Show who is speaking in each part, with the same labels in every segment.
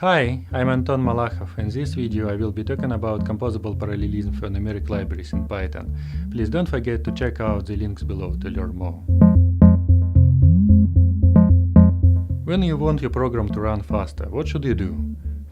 Speaker 1: Hi, I'm Anton Malakhov. In this video I will be talking about composable parallelism for numeric libraries in Python. Please don't forget to check out the links below to learn more. When you want your program to run faster, what should you do?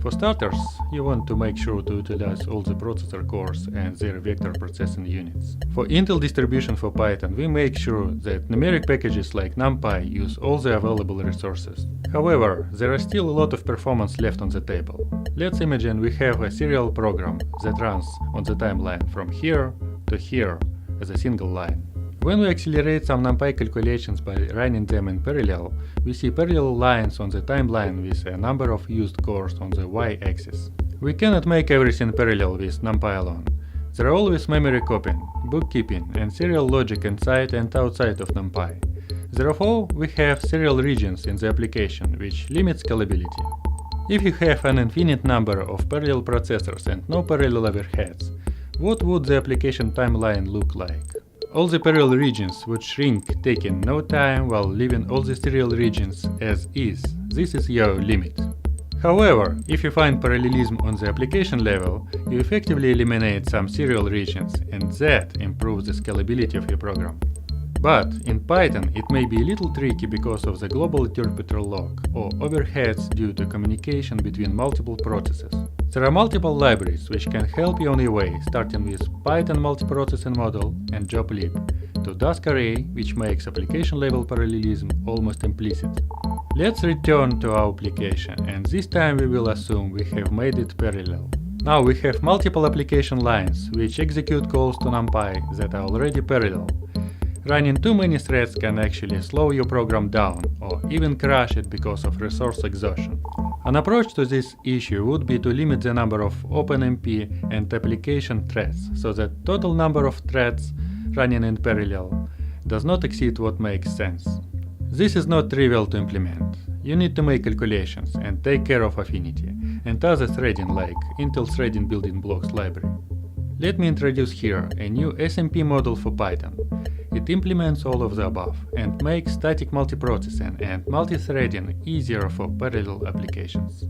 Speaker 1: For starters, you want to make sure to utilize all the processor cores and their vector processing units. For Intel distribution for Python, we make sure that numeric packages like NumPy use all the available resources. However, there are still a lot of performance left on the table. Let's imagine we have a serial program that runs on the timeline from here to here as a single line. When we accelerate some NumPy calculations by running them in parallel, we see parallel lines on the timeline with a number of used cores on the y-axis. We cannot make everything parallel with NumPy alone. There are always memory copying, bookkeeping, and serial logic inside and outside of NumPy. Therefore, we have serial regions in the application, which limits scalability. If you have an infinite number of parallel processors and no parallel overheads, what would the application timeline look like? All the parallel regions would shrink, taking no time while leaving all the serial regions as is. This is your limit. However, if you find parallelism on the application level, you effectively eliminate some serial regions, and that improves the scalability of your program. But in Python it may be a little tricky because of the global interpreter lock or overheads due to communication between multiple processes. There are multiple libraries which can help you on your way, starting with Python multiprocessing model and joblib, to Dask-Array, which makes application-level parallelism almost implicit. Let's return to our application, and this time we will assume we have made it parallel. Now we have multiple application lines which execute calls to NumPy that are already parallel. Running too many threads can actually slow your program down or even crash it because of resource exhaustion. An approach to this issue would be to limit the number of OpenMP and application threads so that total number of threads running in parallel does not exceed what makes sense. This is not trivial to implement. You need to make calculations and take care of affinity and other threading like Intel Threading Building Blocks library. Let me introduce here a new SMP model for Python. It implements all of the above and makes static multiprocessing and multithreading easier for parallel applications.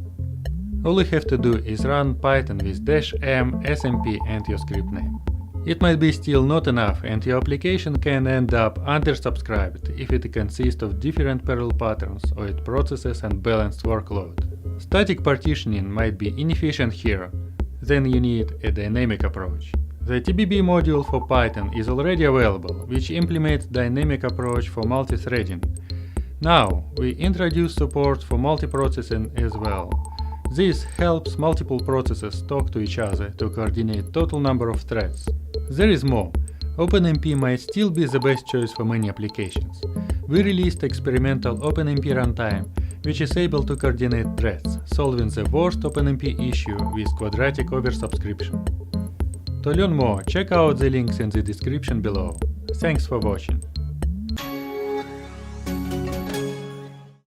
Speaker 1: All you have to do is run Python with -m SMP and your script name. It might be still not enough, and your application can end up undersubscribed if it consists of different parallel patterns or it processes unbalanced workload. Static partitioning might be inefficient here. Then you need a dynamic approach. The TBB module for Python is already available, which implements dynamic approach for multithreading. Now, we introduce support for multiprocessing as well. This helps multiple processes talk to each other to coordinate total number of threads. There is more. OpenMP might still be the best choice for many applications. We released experimental OpenMP runtime, which is able to coordinate threads, solving the worst OpenMP issue with quadratic oversubscription. To learn more, check out the links in the description below. Thanks for watching.